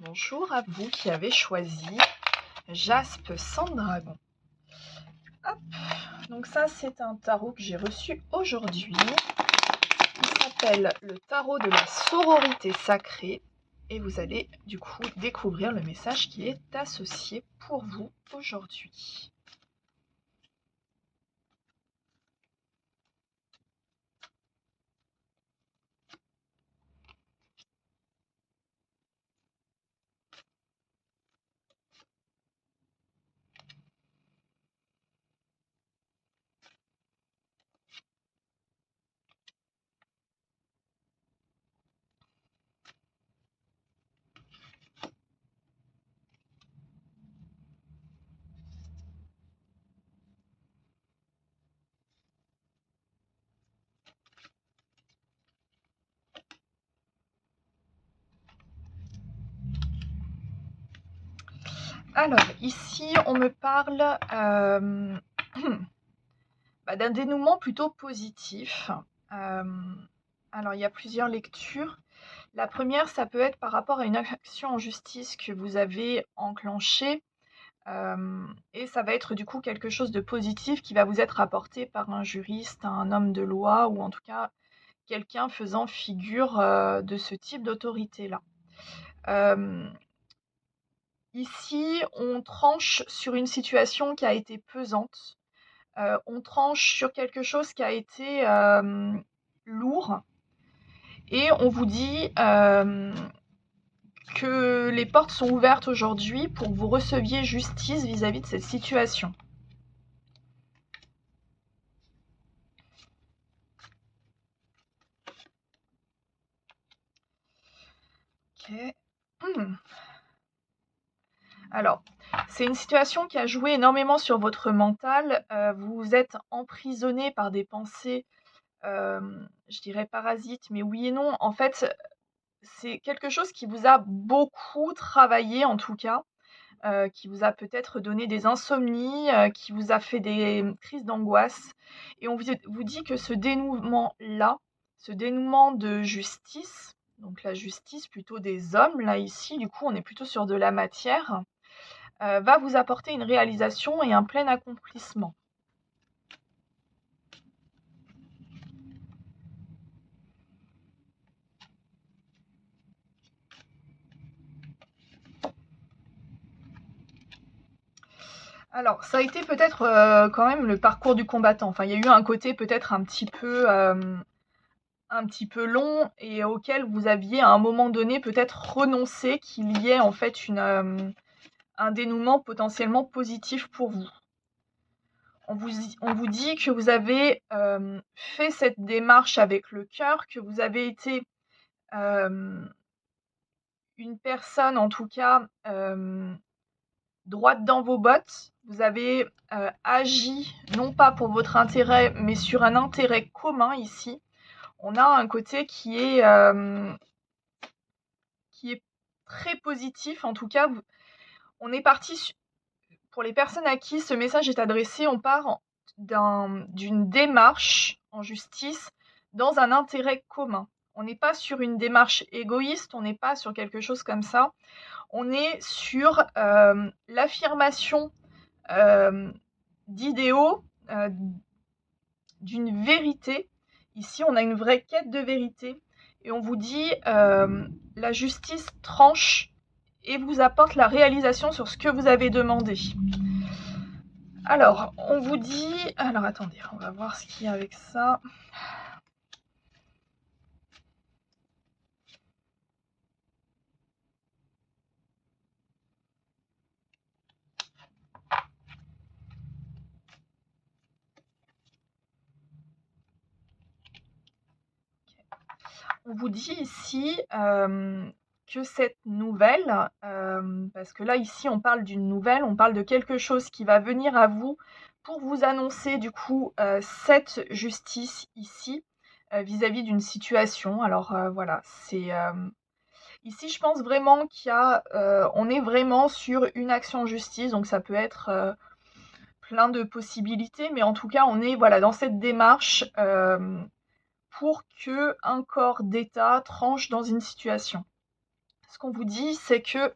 Bonjour à vous qui avez choisi Jaspe sans dragon. Hop. Donc ça, c'est un tarot que j'ai reçu aujourd'hui. Il s'appelle le tarot de la sororité sacrée. Et vous allez du coup découvrir le message qui est associé pour vous aujourd'hui. Alors, ici, on me parle d'un dénouement plutôt positif. Alors, il y a plusieurs lectures. La première, ça peut être par rapport à une action en justice que vous avez enclenchée. Et ça va être du coup quelque chose de positif qui va vous être apporté par un juriste, un homme de loi ou en tout cas quelqu'un faisant figure de ce type d'autorité-là. Ici, on tranche sur une situation qui a été pesante. On tranche sur quelque chose qui a été lourd. Et on vous dit que les portes sont ouvertes aujourd'hui pour que vous receviez justice vis-à-vis de cette situation. Ok. Alors, c'est une situation qui a joué énormément sur votre mental. Vous êtes emprisonné par des pensées, je dirais parasites, mais oui et non. En fait, c'est quelque chose qui vous a beaucoup travaillé en tout cas, qui vous a peut-être donné des insomnies, qui vous a fait des crises d'angoisse. Et on vous dit que ce dénouement-là, ce dénouement de justice, donc la justice plutôt des hommes, là ici, du coup on est plutôt sur de la matière, va vous apporter une réalisation et un plein accomplissement. Alors, ça a été peut-être quand même le parcours du combattant. Enfin, il y a eu un côté peut-être un petit peu long et auquel vous aviez à un moment donné peut-être renoncé qu'il y ait en fait un dénouement potentiellement positif pour vous. On vous dit que vous avez fait cette démarche avec le cœur, que vous avez été une personne en tout cas droite dans vos bottes. Vous avez agi non pas pour votre intérêt mais sur un intérêt commun ici. On a un côté qui est très positif. En tout cas, on est parti, pour les personnes à qui ce message est adressé, on part d'une démarche en justice dans un intérêt commun. On n'est pas sur une démarche égoïste, on n'est pas sur quelque chose comme ça. On est sur l'affirmation d'idéaux, d'une vérité. Ici, on a une vraie quête de vérité. Et on vous dit, la justice tranche et vous apporte la réalisation sur ce que vous avez demandé. Alors, on vous dit... Alors, attendez, on va voir ce qu'il y a avec ça. On vous dit ici que cette nouvelle, parce que là, ici, on parle d'une nouvelle, on parle de quelque chose qui va venir à vous pour vous annoncer, du coup, cette justice ici, vis-à-vis d'une situation. Alors, voilà, c'est... ici, je pense vraiment on est vraiment sur une action en justice, donc ça peut être plein de possibilités, mais en tout cas, on est voilà, dans cette démarche pour qu'un corps d'État tranche dans une situation. ce qu'on vous dit, c'est que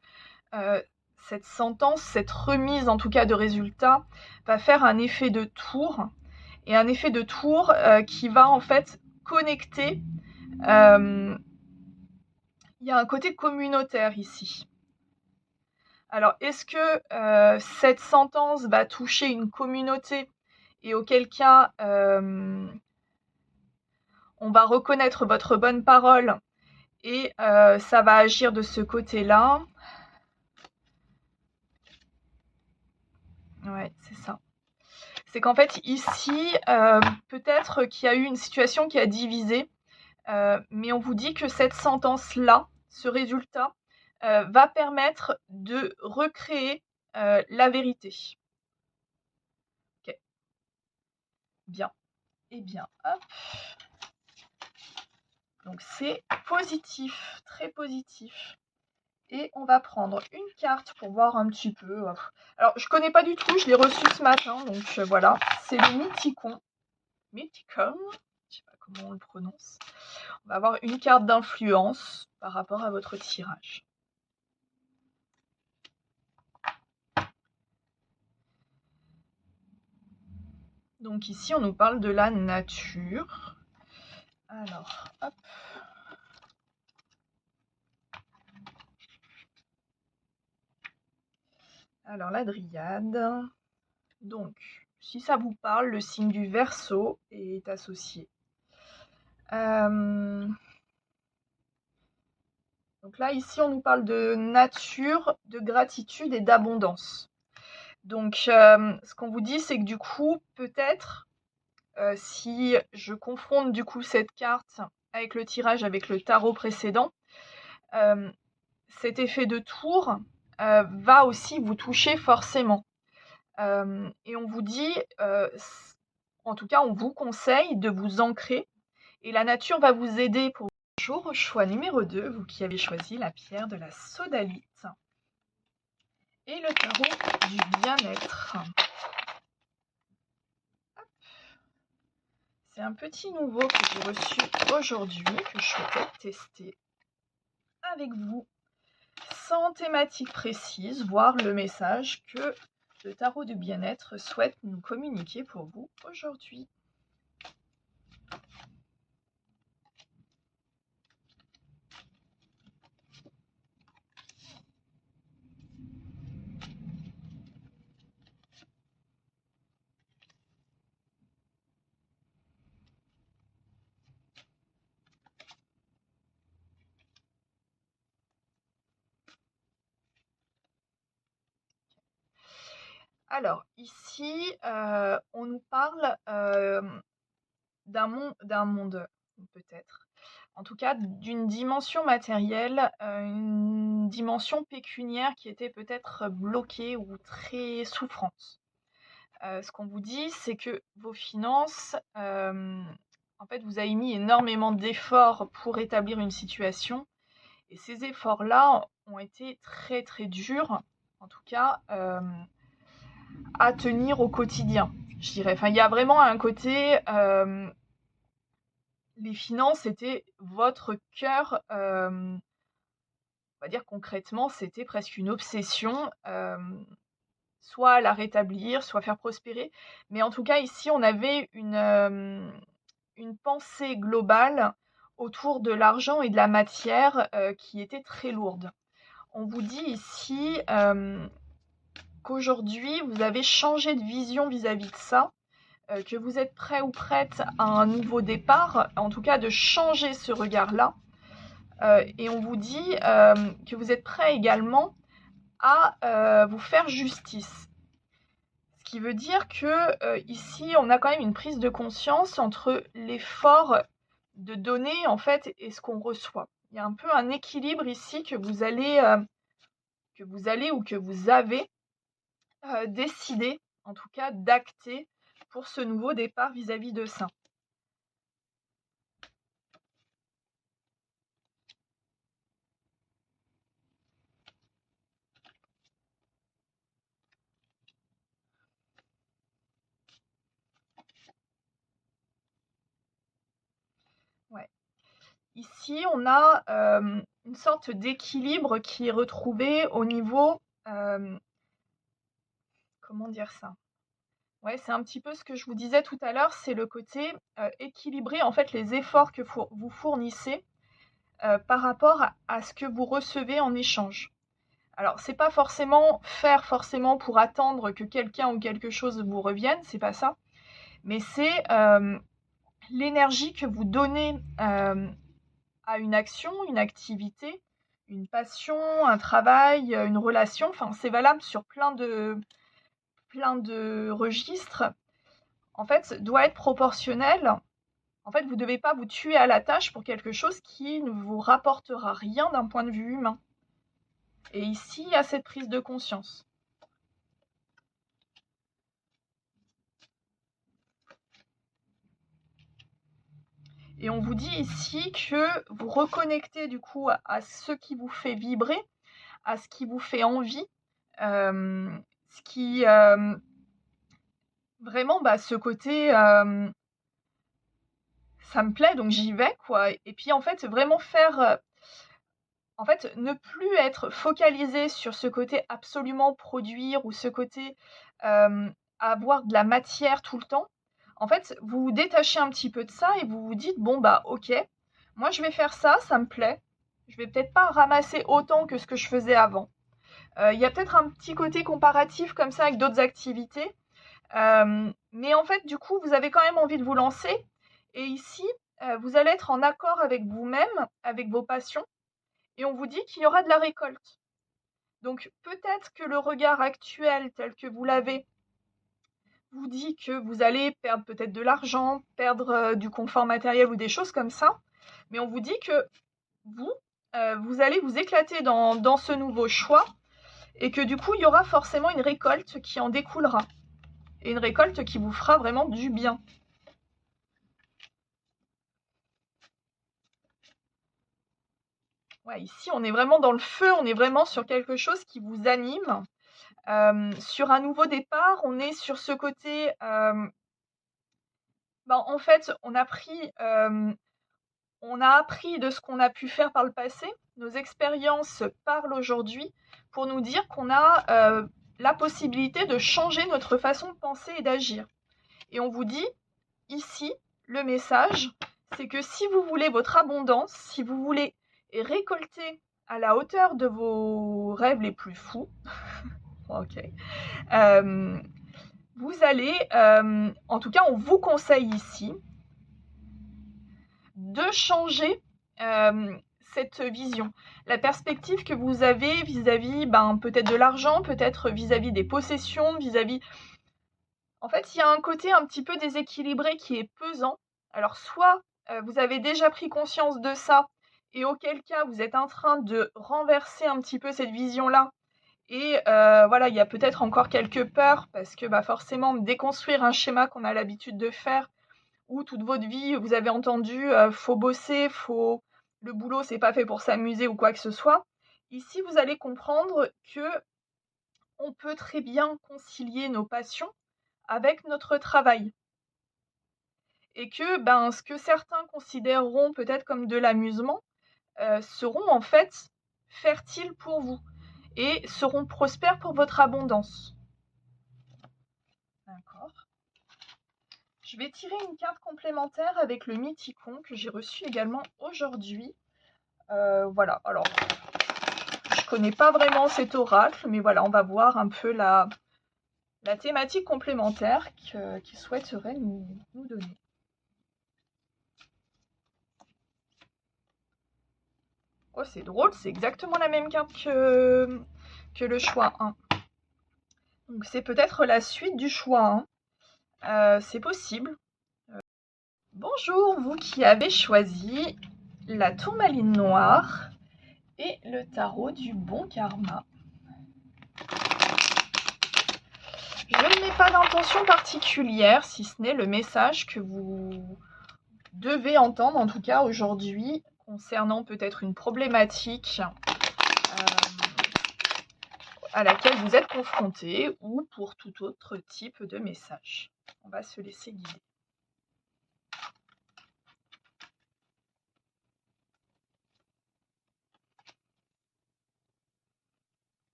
cette sentence, cette remise en tout cas de résultat, va faire un effet de tour, et un effet de tour qui va en fait connecter. Il y a un côté communautaire ici. Alors, est-ce que cette sentence va toucher une communauté et auquel cas on va reconnaître votre bonne parole et ça va agir de ce côté-là? Ouais, c'est ça. C'est qu'en fait, ici, peut-être qu'il y a eu une situation qui a divisé, mais on vous dit que cette sentence-là, ce résultat, va permettre de recréer la vérité. Ok, bien. Eh bien, hop. Donc c'est positif, très positif. Et on va prendre une carte pour voir un petit peu. Alors, je connais pas du tout, je l'ai reçu ce matin, donc voilà. C'est le Mythicon. Mythicon, je sais pas comment on le prononce. On va avoir une carte d'influence par rapport à votre tirage. Donc ici, on nous parle de la nature. Alors, hop. Alors, la Dryade. Donc, si ça vous parle, le signe du Verseau est associé. Donc là, ici, on nous parle de nature, de gratitude et d'abondance. Donc, ce qu'on vous dit, c'est que du coup, peut-être, si je confronte du coup cette carte avec le tirage, avec le tarot précédent, cet effet de tour va aussi vous toucher forcément. Et on vous dit, en tout cas, on vous conseille de vous ancrer. Et la nature va vous aider pour bonjour, choix numéro 2, vous qui avez choisi la pierre de la sodalite. Et le tarot du bien-être. C'est un petit nouveau que j'ai reçu aujourd'hui, que je souhaitais tester avec vous, sans thématique précise, voir le message que le tarot du bien-être souhaite nous communiquer pour vous aujourd'hui. Alors, ici, on nous parle d'un monde, peut-être. En tout cas, d'une dimension matérielle, une dimension pécuniaire qui était peut-être bloquée ou très souffrante. Ce qu'on vous dit, c'est que vos finances, en fait, vous avez mis énormément d'efforts pour établir une situation. Et ces efforts-là ont été très très durs, en tout cas, à tenir au quotidien, je dirais. Enfin, il y a vraiment un côté, les finances, c'était votre cœur, on va dire concrètement, c'était presque une obsession, soit à la rétablir, soit faire prospérer. Mais en tout cas, ici, on avait une pensée globale autour de l'argent et de la matière qui était très lourde. On vous dit ici qu'aujourd'hui, vous avez changé de vision vis-à-vis de ça, que vous êtes prêt ou prête à un nouveau départ, en tout cas de changer ce regard-là. Et on vous dit que vous êtes prêt également à vous faire justice. Ce qui veut dire que ici, on a quand même une prise de conscience entre l'effort de donner en fait et ce qu'on reçoit. Il y a un peu un équilibre ici que vous allez ou que vous avez décidé, en tout cas, d'acter pour ce nouveau départ vis-à-vis de ça. Ouais. Ici, on a une sorte d'équilibre qui est retrouvé au niveau, comment dire ça? Ouais, c'est un petit peu ce que je vous disais tout à l'heure, c'est le côté, équilibrer en fait les efforts que vous fournissez, par rapport à ce que vous recevez en échange. Alors c'est pas forcément pour attendre que quelqu'un ou quelque chose vous revienne, c'est pas ça, mais c'est, l'énergie que vous donnez, à une action, une activité, une passion, un travail, une relation, enfin c'est valable sur plein de registres, en fait, doit être proportionnel. En fait, vous ne devez pas vous tuer à la tâche pour quelque chose qui ne vous rapportera rien d'un point de vue humain. Et ici, il y a cette prise de conscience. Et on vous dit ici que vous reconnectez du coup à ce qui vous fait vibrer, à ce qui vous fait envie, ce qui vraiment ce côté ça me plaît donc j'y vais quoi. Et puis en fait vraiment faire en fait ne plus être focalisé sur ce côté absolument produire ou ce côté avoir de la matière tout le temps. En fait, vous vous détachez un petit peu de ça et vous vous dites bon OK, moi je vais faire ça, ça me plaît. Je vais peut-être pas ramasser autant que ce que je faisais avant. Il y a peut-être un petit côté comparatif comme ça avec d'autres activités. Mais en fait, du coup, vous avez quand même envie de vous lancer. Et ici, vous allez être en accord avec vous-même, avec vos passions. Et on vous dit qu'il y aura de la récolte. Donc peut-être que le regard actuel tel que vous l'avez vous dit que vous allez perdre peut-être de l'argent, perdre du confort matériel ou des choses comme ça. Mais on vous dit que vous, vous allez vous éclater dans ce nouveau choix et que du coup, il y aura forcément une récolte qui en découlera. Et une récolte qui vous fera vraiment du bien. Ouais, ici, on est vraiment dans le feu, on est vraiment sur quelque chose qui vous anime. Sur un nouveau départ, on est sur ce côté, en fait, on a appris de ce qu'on a pu faire par le passé. Nos expériences parlent aujourd'hui pour nous dire qu'on a la possibilité de changer notre façon de penser et d'agir. Et on vous dit, ici, le message, c'est que si vous voulez votre abondance, si vous voulez récolter à la hauteur de vos rêves les plus fous, ok, vous allez, en tout cas, on vous conseille ici de changer cette vision. La perspective que vous avez vis-à-vis peut-être de l'argent, peut-être vis-à-vis des possessions, vis-à-vis... En fait, il y a un côté un petit peu déséquilibré qui est pesant. Alors, soit vous avez déjà pris conscience de ça, et auquel cas vous êtes en train de renverser un petit peu cette vision-là. Et voilà, il y a peut-être encore quelques peurs, parce que forcément, déconstruire un schéma qu'on a l'habitude de faire, où toute votre vie, vous avez entendu faut bosser, le boulot, c'est pas fait pour s'amuser ou quoi que ce soit. Ici, vous allez comprendre que on peut très bien concilier nos passions avec notre travail. Et que ce que certains considéreront peut-être comme de l'amusement seront en fait fertiles pour vous et seront prospères pour votre abondance. D'accord. Je vais tirer une carte complémentaire avec le Mythicon que j'ai reçu également aujourd'hui. Voilà, alors je connais pas vraiment cet oracle, mais voilà, on va voir un peu la thématique complémentaire qu'il souhaiterait nous donner. Oh, c'est drôle, c'est exactement la même carte que le choix 1. Donc c'est peut-être la suite du choix 1. C'est possible. Bonjour, vous qui avez choisi la tourmaline noire et le tarot du bon karma. Je n'ai pas d'intention particulière, si ce n'est le message que vous devez entendre, en tout cas aujourd'hui, concernant peut-être une problématique à laquelle vous êtes confronté ou pour tout autre type de message. On va se laisser guider.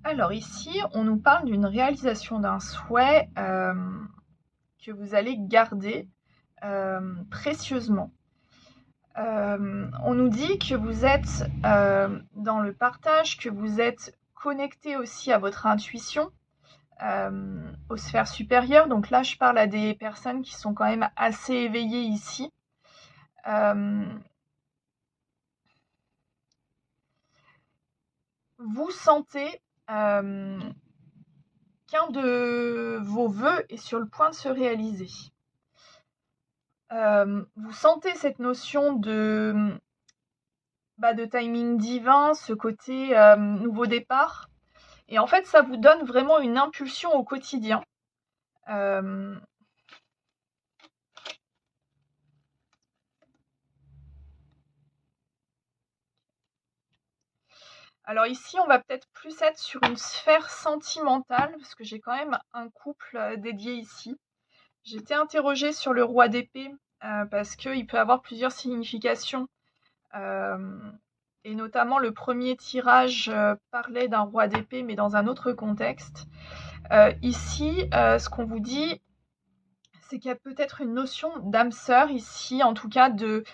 Alors ici, on nous parle d'une réalisation d'un souhait que vous allez garder précieusement. On nous dit que vous êtes dans le partage, que vous êtes connecté aussi à votre intuition, aux sphères supérieures. Donc là, je parle à des personnes qui sont quand même assez éveillées ici. Vous sentez qu'un de vos vœux est sur le point de se réaliser. Vous sentez cette notion de timing divin, ce côté nouveau départ. Et en fait, ça vous donne vraiment une impulsion au quotidien. Alors ici, on va peut-être plus être sur une sphère sentimentale, parce que j'ai quand même un couple dédié ici. J'ai été interrogée sur le roi d'épée, parce qu'il peut avoir plusieurs significations. Et notamment, le premier tirage parlait d'un roi d'épée, mais dans un autre contexte. Ici, ce qu'on vous dit, c'est qu'il y a peut-être une notion d'âme sœur ici, en tout cas de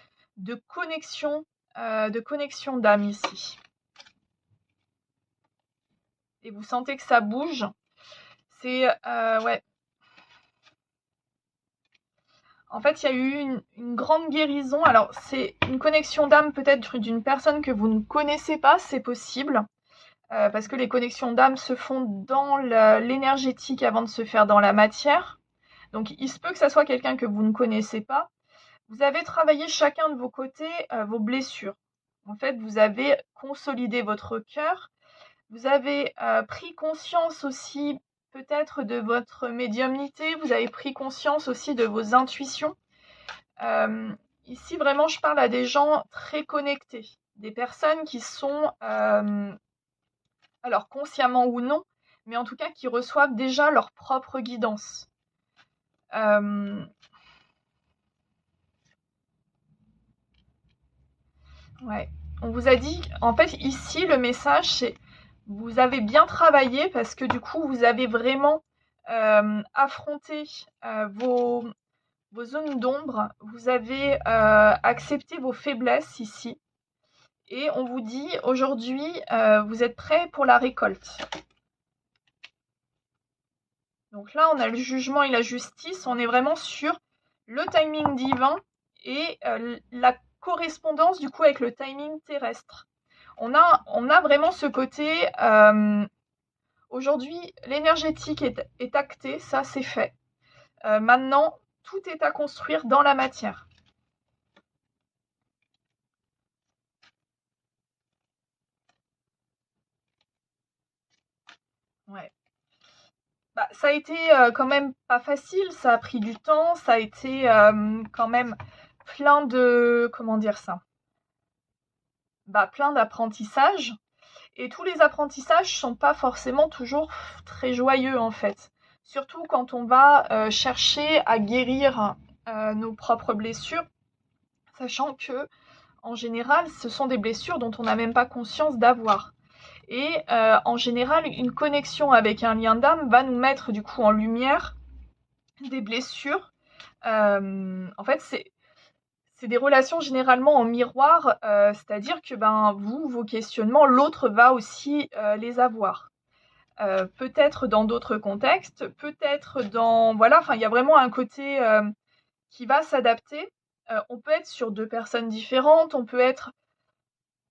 connexion d'âme ici. Et vous sentez que ça bouge. C'est ouais. En fait, il y a eu une grande guérison. Alors, c'est une connexion d'âme peut-être d'une personne que vous ne connaissez pas, c'est possible. Parce que les connexions d'âme se font dans l'énergétique avant de se faire dans la matière. Donc, il se peut que ça soit quelqu'un que vous ne connaissez pas. Vous avez travaillé chacun de vos côtés vos blessures. En fait, vous avez consolidé votre cœur. Vous avez pris conscience aussi peut-être de votre médiumnité. Vous avez pris conscience aussi de vos intuitions. Ici, vraiment, je parle à des gens très connectés. Des personnes qui sont, alors consciemment ou non, mais en tout cas qui reçoivent déjà leur propre guidance. Ouais. On vous a dit, en fait, ici, le message, c'est vous avez bien travaillé parce que du coup, vous avez vraiment affronté vos zones d'ombre. Vous avez accepté vos faiblesses ici. Et on vous dit, aujourd'hui, vous êtes prêts pour la récolte. Donc là, on a le jugement et la justice. On est vraiment sur le timing divin et la correspondance du coup avec le timing terrestre. On a vraiment ce côté, aujourd'hui, l'énergétique est actée, ça c'est fait. Maintenant, tout est à construire dans la matière. Ouais. Ça a été quand même pas facile, ça a pris du temps, ça a été quand même plein de... Comment dire ça? Plein d'apprentissages. Et tous les apprentissages sont pas forcément toujours très joyeux en fait. Surtout quand on va chercher à guérir nos propres blessures, sachant que en général, ce sont des blessures dont on n'a même pas conscience d'avoir. Et en général, une connexion avec un lien d'âme va nous mettre du coup en lumière des blessures. En fait, c'est des relations généralement en miroir, c'est-à-dire que vous, vos questionnements, l'autre va aussi les avoir. Peut-être dans d'autres contextes, peut-être dans... Voilà, il y a vraiment un côté qui va s'adapter. On peut être sur deux personnes différentes, on peut être...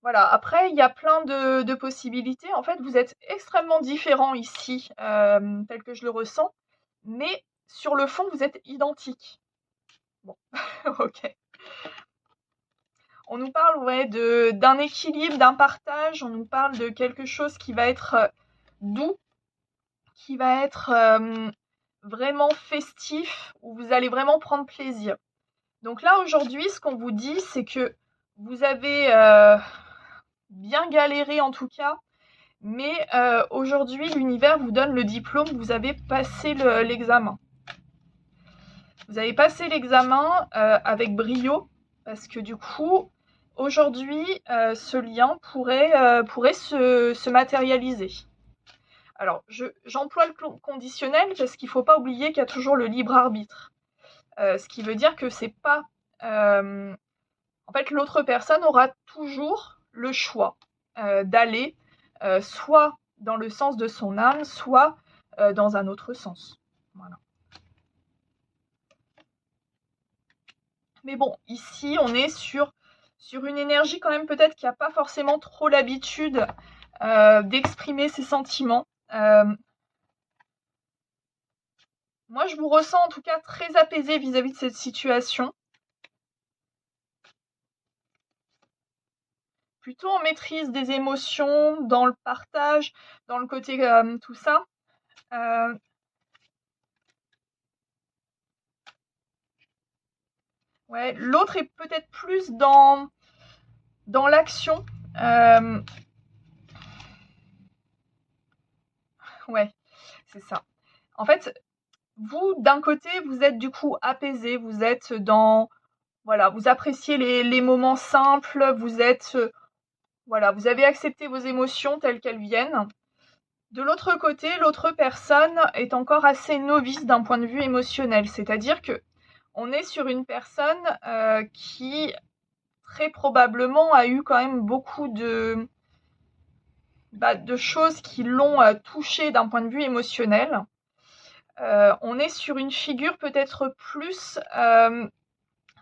Voilà, après, il y a plein de possibilités. En fait, vous êtes extrêmement différents ici, tel que je le ressens, mais sur le fond, vous êtes identiques. Bon, ok. On nous parle d'un équilibre, d'un partage, on nous parle de quelque chose qui va être doux, qui va être vraiment festif, où vous allez vraiment prendre plaisir. Donc là, aujourd'hui, ce qu'on vous dit, c'est que vous avez bien galéré en tout cas, mais aujourd'hui, l'univers vous donne le diplôme, vous avez passé l'examen. Vous avez passé l'examen avec brio, parce que du coup, aujourd'hui, ce lien pourrait se matérialiser. Alors, j'emploie le conditionnel parce qu'il ne faut pas oublier qu'il y a toujours le libre arbitre. Ce qui veut dire que c'est pas... en fait, l'autre personne aura toujours le choix d'aller soit dans le sens de son âme, soit dans un autre sens. Voilà. Mais bon, ici, on est sur une énergie quand même peut-être qui n'a pas forcément trop l'habitude d'exprimer ses sentiments. Moi, je vous ressens en tout cas très apaisé vis-à-vis de cette situation. Plutôt en maîtrise des émotions, dans le partage, dans le côté tout ça. Ouais, l'autre est peut-être plus dans l'action. Ouais, c'est ça. En fait, vous, d'un côté, vous êtes du coup apaisé, vous êtes dans... Voilà, vous appréciez les moments simples, vous êtes... voilà, vous avez accepté vos émotions telles qu'elles viennent. De l'autre côté, l'autre personne est encore assez novice d'un point de vue émotionnel. C'est-à-dire que on est sur une personne qui très probablement a eu quand même beaucoup de choses qui l'ont touché d'un point de vue émotionnel. On est sur une figure peut-être plus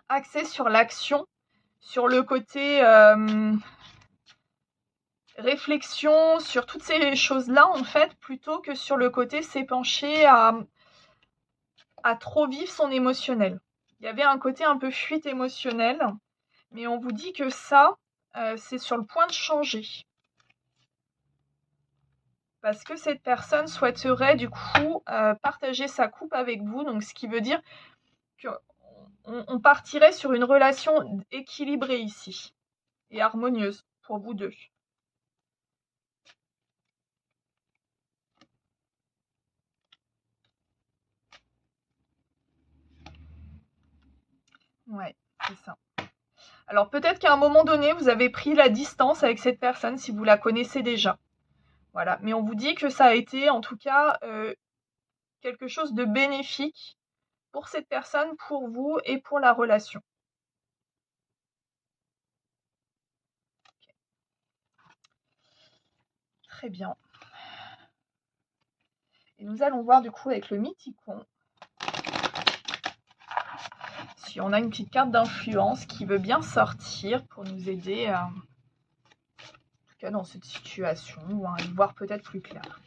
axée sur l'action, sur le côté réflexion, sur toutes ces choses-là en fait, plutôt que sur le côté s'épancher à trop vivre son émotionnel. Il y avait un côté un peu fuite émotionnelle, mais on vous dit que ça, c'est sur le point de changer. Parce que cette personne souhaiterait du coup partager sa coupe avec vous, donc ce qui veut dire qu'on partirait sur une relation équilibrée ici, et harmonieuse pour vous deux. Ouais, c'est ça. Alors peut-être qu'à un moment donné, vous avez pris la distance avec cette personne si vous la connaissez déjà. Voilà, mais on vous dit que ça a été en tout cas quelque chose de bénéfique pour cette personne, pour vous et pour la relation. Okay. Très bien. Et nous allons voir du coup avec le Mythicon si on a une petite carte d'influence qui veut bien sortir pour nous aider en tout cas dans cette situation ou à y voir peut-être plus clair.